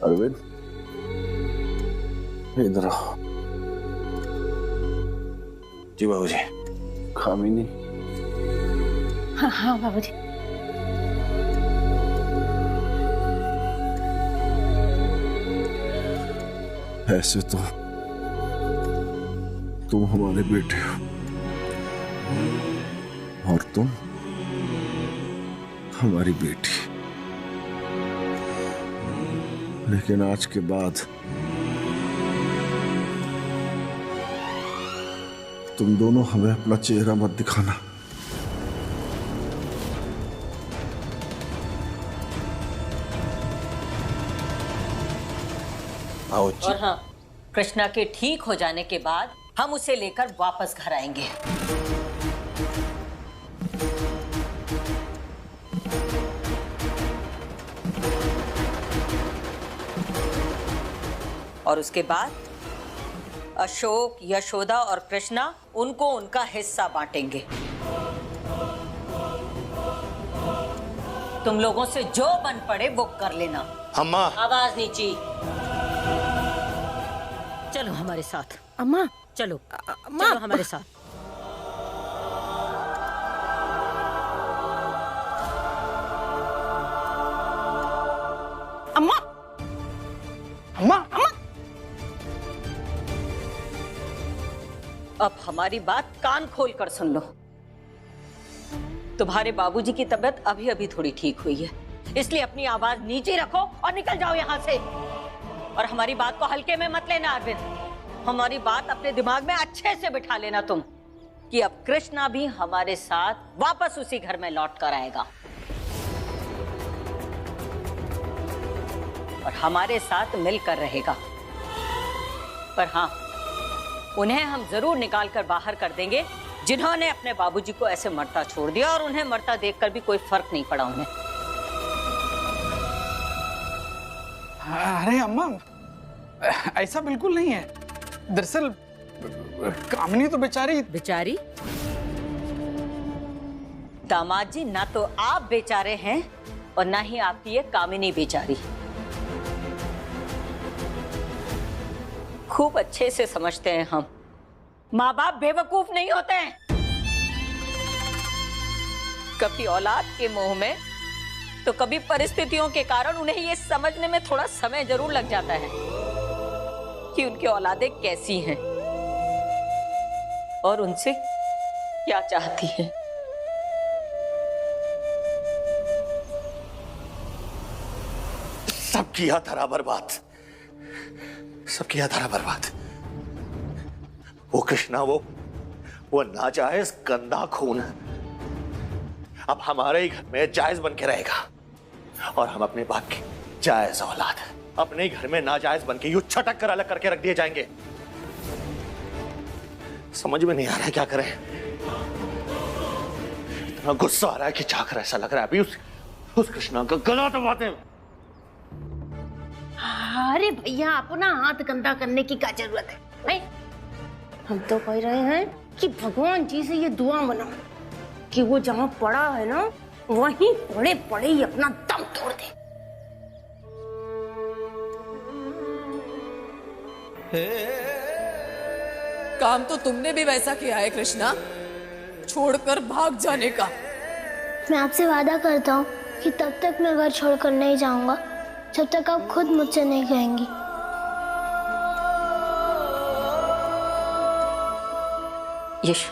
अरविंद, इधर आओ। जी बाबूजी। कामिनी। हाँ हाँ बाबूजी। ऐसे तो तुम हमारे बेटे हो और तुम हमारी बेटी, लेकिन आज के बाद तुम दोनों हमें अपना चेहरा मत दिखाना। और हाँ, कृष्णा के ठीक हो जाने के बाद हम उसे लेकर वापस घर आएंगे। और उसके बाद अशोक, यशोदा और कृष्णा उनको उनका हिस्सा बांटेंगे। तुम लोगों से जो बन पड़े वो कर लेना। अम्मा, आवाज नीची। चलो हमारे साथ। अम्मा चलो अम्मा, चलो हमारे साथ। अम्मा अम्मा, अम्मा। अब हमारी बात कान खोल कर सुन लो। तुम्हारे बाबूजी की तबीयत अभी अभी थोड़ी ठीक हुई है, इसलिए अपनी आवाज नीचे रखो और निकल जाओ यहाँ से। और हमारी बात को हल्के में मत लेना अरविंद। हमारी बात अपने दिमाग में अच्छे से बिठा लेना तुम, कि अब कृष्णा भी हमारे साथ वापस उसी घर में लौट कर आएगा और हमारे साथ मिलकर रहेगा। पर हाँ, उन्हें हम जरूर निकाल कर बाहर कर देंगे जिन्होंने अपने बाबूजी को ऐसे मरता छोड़ दिया, और उन्हें मरता देखकर भी कोई फर्क नहीं पड़ा उन्हें। अरे अम्मा, ऐसा बिल्कुल नहीं है। दरअसल कामिनी तो बेचारी बेचारी? दामाद जी, ना तो आप बेचारे हैं और ना ही आपकी ये कामिनी बेचारी। खूब अच्छे से समझते हैं हम, माँ बाप बेवकूफ नहीं होते हैं। कभी औलाद के मोह में तो कभी परिस्थितियों के कारण उन्हें ये समझने में थोड़ा समय जरूर लग जाता है कि उनकी औलादें कैसी हैं और उनसे क्या चाहती हैं। सब किया धरा बर्बाद, सब किया धरा बर्बाद। वो कृष्णा, वो नाजायज गंदा खून अब हमारे ही घर में जायज बन के रहेगा, और हम अपने बाप की जायज औलाद अपने ही घर में नाजायज बन के यूं छटक कर अलग करके रख दिए जाएंगे। समझ में नहीं आ रहा है क्या करें। इतना गुस्सा आ रहा है कि चाकर ऐसा लग रहा है अभी उस कृष्णा का गला दबाते हैं। अरे भैया, अपना हाथ गंदा करने की क्या जरूरत है भाई? हम तो कह रहे हैं कि भगवान जी से ये दुआ मनाओ कि वो जहाँ पड़ा है ना, वहीं पड़े पड़े ही अपना दम तोड़ दे। काम तो तुमने भी वैसा किया है कृष्णा, छोड़कर भाग जाने का। मैं आपसे वादा करता हूँ कि तब तक मैं घर छोड़कर नहीं जाऊंगा जब तक आप खुद मुझसे नहीं कहेंगी। यश,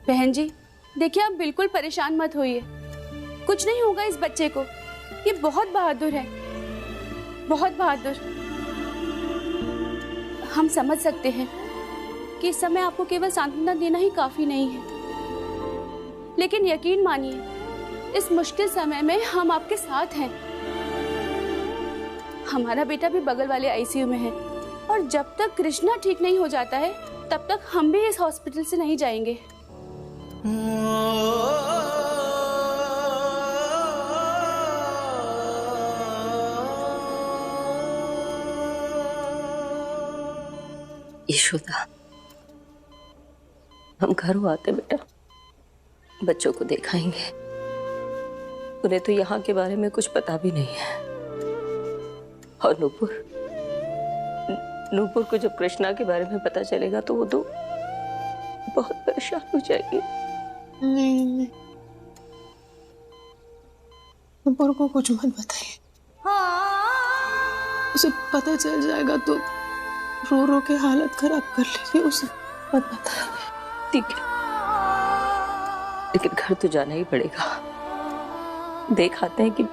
बहन जी, देखिए आप बिल्कुल परेशान मत होइए, कुछ नहीं होगा इस बच्चे को। ये बहुत बहादुर है, बहुत बहादुर। हम समझ सकते हैं कि इस समय आपको केवल सांत्वना देना ही काफी नहीं है, लेकिन यकीन मानिए, इस मुश्किल समय में हम आपके साथ हैं। हमारा बेटा भी बगल वाले आईसीयू में है, और जब तक कृष्णा ठीक नहीं हो जाता है तब तक हम भी इस हॉस्पिटल से नहीं जाएंगे। यशोदा, हम घर आते बेटा, बच्चों को दिखाएंगे। उन्हें तो यहाँ के बारे में कुछ पता भी नहीं है। और नूपुर को जब कृष्णा के बारे में पता चलेगा तो वो तो बहुत परेशान हो जाएगी। नहीं, नूपुर को कुछ मत बताइए। उसे पता चल जाएगा तो रो रो के हालत खराब कर लेगी। उसे मत बताइए। ठीक है, लेकिन घर तो जाना ही पड़ेगा। देख आते हैं कि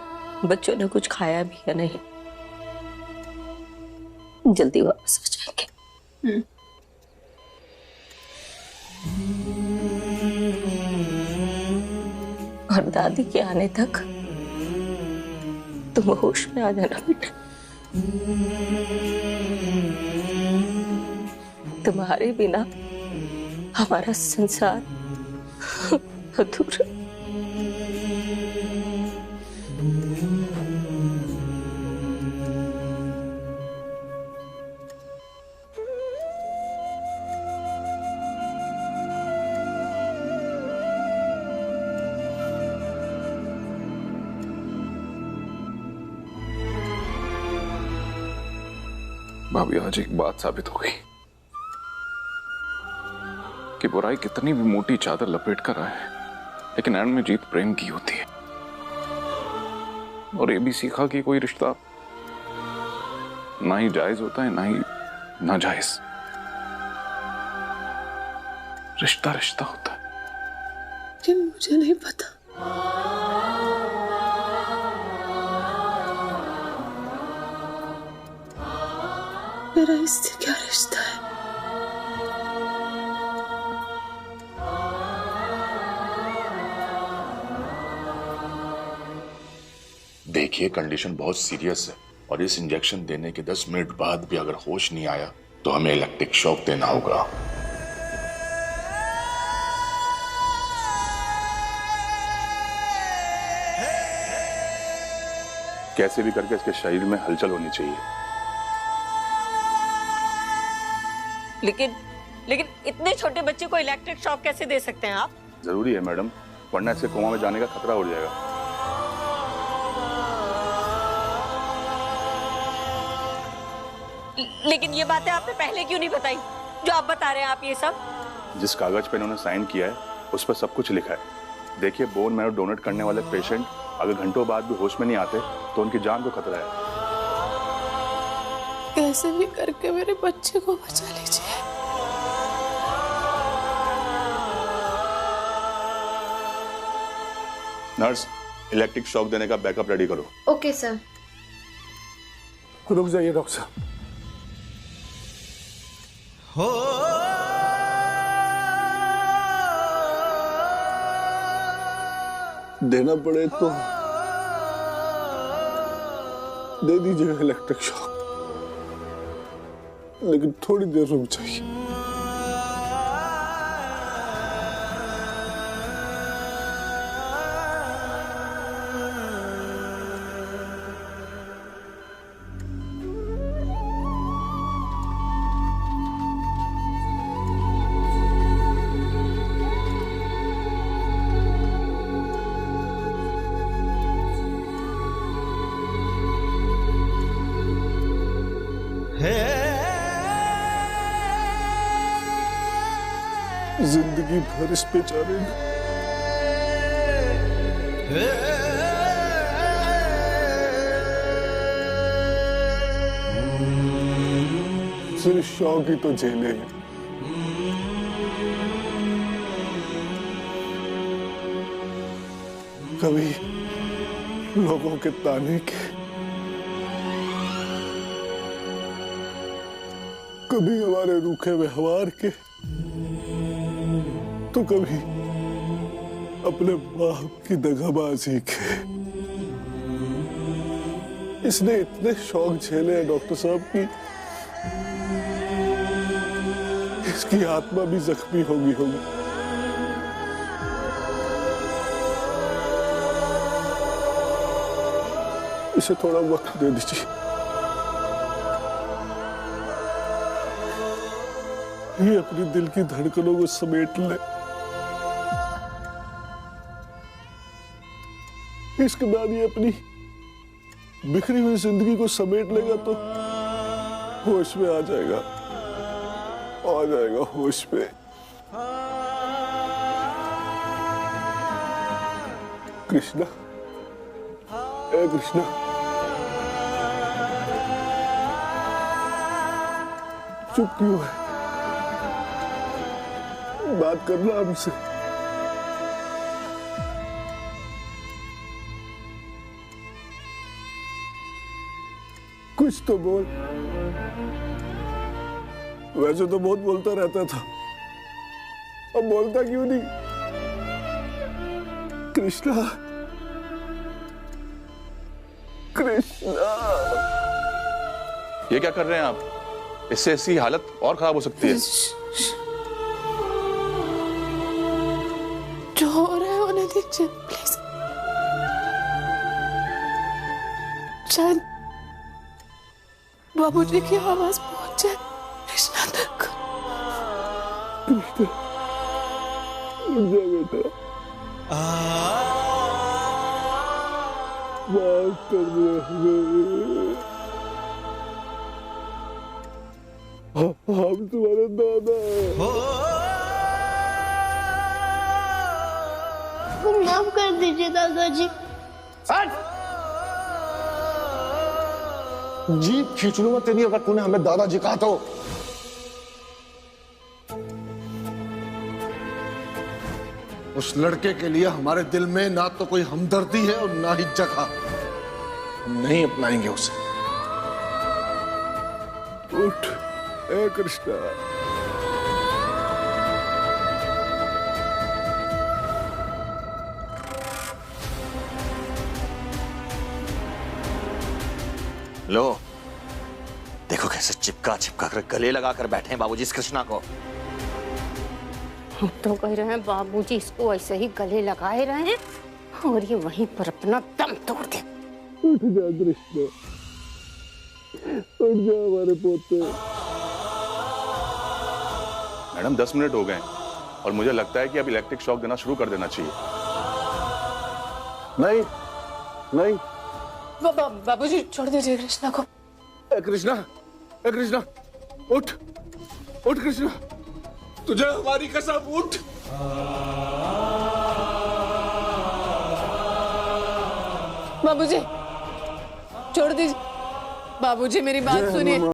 बच्चों ने कुछ खाया भी या नहीं। जल्दी वापस आ जाएंगे। और दादी के आने तक तुम होश में आ जाना बेटा। तुम्हारे बिना हमारा संसार अधूरा। भाभी, आज एक बात साबित हो गई कि बुराई कितनी भी मोटी चादर लपेट कर आए, लेकिन एंड में जीत प्रेम की होती है। और ये भी सीखा कि कोई रिश्ता ना ही जायज होता है ना ही नाजायज। रिश्ता रिश्ता होता है। लेकिन मुझे नहीं पता। मेरा इससे क्या रिश्ता है? देखिए, कंडीशन बहुत सीरियस है और इस इंजेक्शन देने के 10 मिनट बाद भी अगर होश नहीं आया तो हमें इलेक्ट्रिक शॉक देना होगा। कैसे भी करके इसके शरीर में हलचल होनी चाहिए। लेकिन इतने छोटे बच्चे को इलेक्ट्रिक शॉक कैसे दे सकते हैं आप? जरूरी है मैडम, वरना इसके कोमा में जाने का खतरा उड़ जाएगा। लेकिन ये बातें आपने पहले क्यों नहीं बताई जो आप बता रहे हैं आप ये सब? जिस कागज पे इन्होंने साइन किया है उस पर सब कुछ लिखा है। देखिए, बोन मैरो डोनेट करने वाले पेशेंट अगर घंटों बाद भी होश में नहीं आते तो उनकी जान को खतरा है। कैसे भी करके मेरे बच्चे को बचा लीजिए। नर्स, इलेक्ट्रिक शॉक देने का बैकअप रेडी करो। Okay sir. रुक जाइए डॉक्टर साहब। देना पड़े तो दे दीजिएगा इलेक्ट्रिक शॉक, लेकिन थोड़ी देर रुक जाइए। जिंदगी भर इस पे चलेंगे। सिर्फ शौक ही तो झेले हैं। कभी लोगों के ताने के, कभी हमारे रूखे व्यवहार के, तो कभी अपने बाप की दगाबाजी के। इसने इतने शौक झेले हैं डॉक्टर साहब की इसकी आत्मा भी जख्मी होगी। इसे थोड़ा वक्त दे दीजिए। ये अपनी दिल की धड़कनों को समेट ले। इश्क नानी अपनी बिखरी हुई जिंदगी को समेट लेगा तो होश में आ जाएगा होश में। कृष्णा, ए कृष्णा, चुप क्यों है? बात करना हमसे। कुछ तो बोल। वैसे तो बहुत बोलता रहता था, अब बोलता क्यों नहीं? कृष्णा, कृष्णा। ये क्या कर रहे हैं आप? इससे ऐसी हालत और खराब हो सकती है। जो हो रहा है होने दीजिए प्लीज। शायद बाबूजी की आवाज पहुंच जाए कृष्णा तक। कृष्णा, उठ जा बेटा, माफ कर दे हमें। हम तुम्हारे दादा हैं। माफ कर दीजिए दादाजी। जीप खींच लूंगा तेरी अगर तूने हमें दादाजी कहा तो। उस लड़के के लिए हमारे दिल में ना तो कोई हमदर्दी है और ना ही जगह। हम नहीं अपनाएंगे उसे। उठ ए कृष्णा। लो, देखो कैसे चिपका चिपका कर गले लगा कर बैठे हैं बाबूजी इस कृष्णा को। हम तो कह रहे हैं बाबूजी इसको ऐसे ही गले लगाए रहे हैं और ये वहीं पर अपना दम तोड़ दे। उठ जा कृष्णा, उठ जा हमारे पोते। मैडम 10 मिनट हो गए और मुझे लगता है कि अब इलेक्ट्रिक शॉक देना शुरू कर देना चाहिए। नहीं नहीं, बाबूजी छोड़ दीजिए कृष्णा को। कृष्णा, कृष्णा, उठ उठ कृष्णा, तुझे हमारी कसम, उठ। बाबूजी छोड़ दीजिए। बाबूजी मेरी बात सुनिए।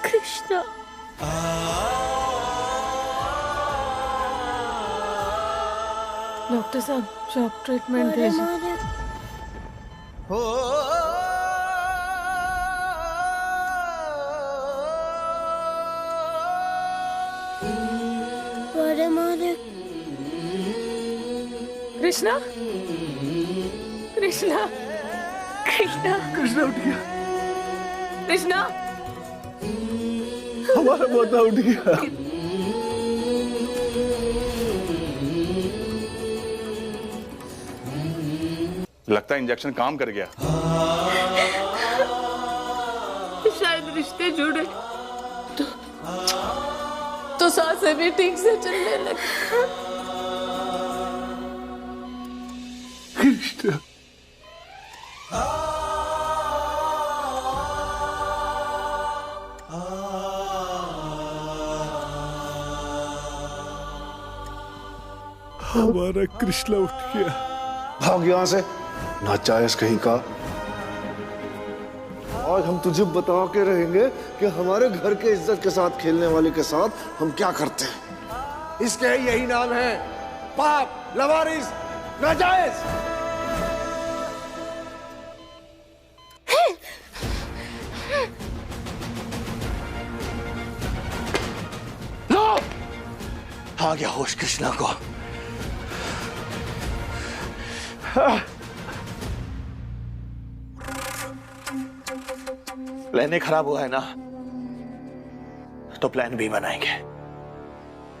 कृष्णा, डॉक्टर साहब शॉक ट्रीटमेंट दीजिए। माने। कृष्णा, कृष्णा, कृष्णा, कृष्णा उठ गया, कृष्णा, हमारा पोता उठ गया। लगता है इंजेक्शन काम कर गया। शायद रिश्ते जुड़े तो सांसें भी ठीक से चलने लगी। कृष्णा, हमारा कृष्णा उठ गया। भाग यहां से, नाजायज कहीं का। आज हम तुझे बता के रहेंगे कि हमारे घर के इज्जत के साथ खेलने वाले के साथ हम क्या करते हैं। इसके यही नाम है पाप, लवारिस, नाजायज। आ गया होश कृष्णा को। प्लान ही खराब हुआ है ना, तो प्लान बी बनाएंगे।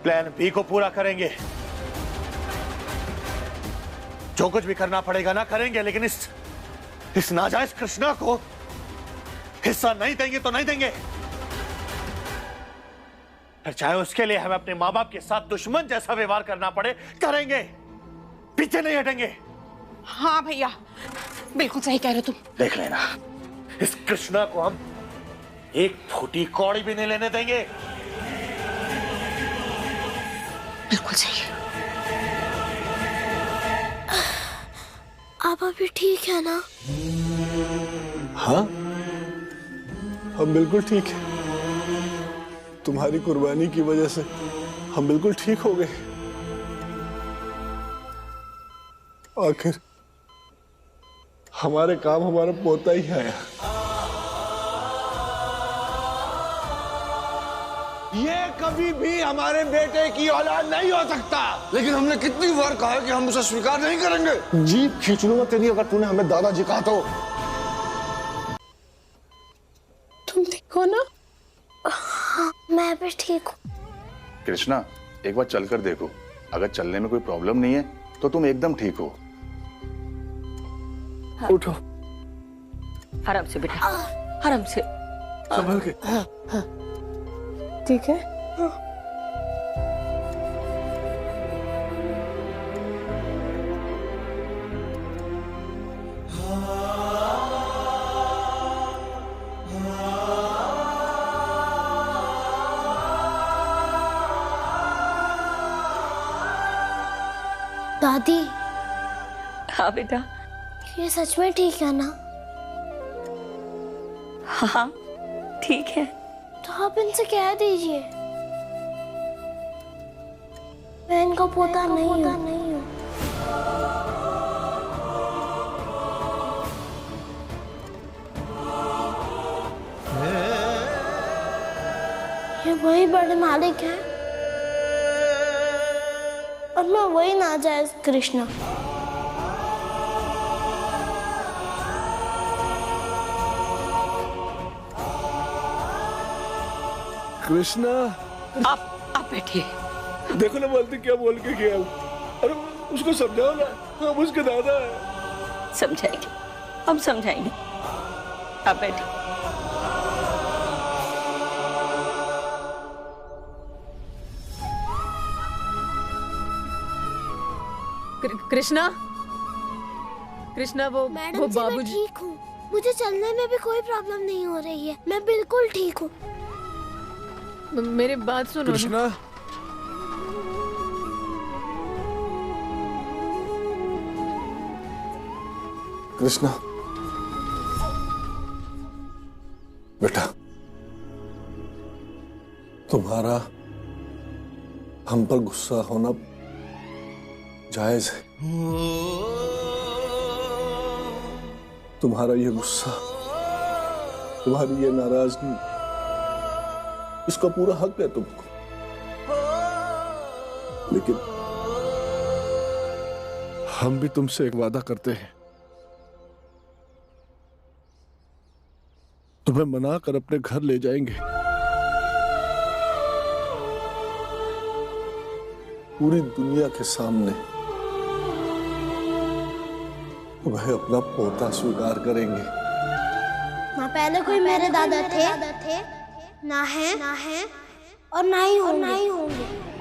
प्लान बी को पूरा करेंगे। जो कुछ भी करना पड़ेगा ना करेंगे, लेकिन इस नाजायज कृष्णा को हिस्सा नहीं देंगे तो नहीं देंगे। फिर चाहे उसके लिए हमें अपने माँ बाप के साथ दुश्मन जैसा व्यवहार करना पड़े, करेंगे, पीछे नहीं हटेंगे। हाँ भैया, बिल्कुल सही कह रहे हो तुम। देख लेना, इस कृष्णा को हम एक फूटी कौड़ी भी नहीं लेने देंगे। बिल्कुल सही। आप अभी ठीक है ना? हाँ, हम बिल्कुल ठीक है। तुम्हारी कुर्बानी की वजह से हम बिल्कुल ठीक हो गए। आखिर हमारे काम हमारा पोता ही आया। ये कभी भी हमारे बेटे की औलाद नहीं हो सकता। लेकिन हमने कितनी बार कहा है कि हम उसे स्वीकार नहीं करेंगे। जीभ खींच लूंगा तेरी अगर तूने हमें दादाजी कहा तो। तुम देखो ना। हाँ, मैं भी ठीक हूँ। कृष्णा, एक बार चलकर देखो, अगर चलने में कोई प्रॉब्लम नहीं है तो तुम एकदम ठीक हो। हाँ। उठो, आराम से बेटा, आराम से। संभल के। ठीक है। दादी, हाँ बेटा। ये सच में ठीक है ना? हाँ ठीक है। तो आप इनसे कह दीजिए, मैं इनका पोता नहीं हूँ। ये वही बड़े मालिक हैं और मैं वही नाजायज कृष्णा। कृष्णा, आप बैठिए। देखो ना बोलती क्या बोल के गया। अरे उसको समझाओ ना, हम उसके दादा है। समझाएंगे, हम समझाएंगे। आप बैठिए। कृष्णा, कृष्णा, वो बाबूजी। ठीक हूँ, मुझे चलने में भी कोई प्रॉब्लम नहीं हो रही है। मैं बिल्कुल ठीक हूँ। मेरी बात सुनो। कृष्णा, कृष्णा बेटा, तुम्हारा हम पर गुस्सा होना जायज है। तुम्हारा ये गुस्सा, तुम्हारी ये नाराजगी, इसका पूरा हक है तुमको। लेकिन हम भी तुमसे एक वादा करते हैं, तुम्हें मना कर अपने घर ले जाएंगे। पूरी दुनिया के सामने तुम्हें अपना पोता स्वीकार करेंगे। ना पहले कोई मेरे दादा थे, ना है और ना ही होंगे।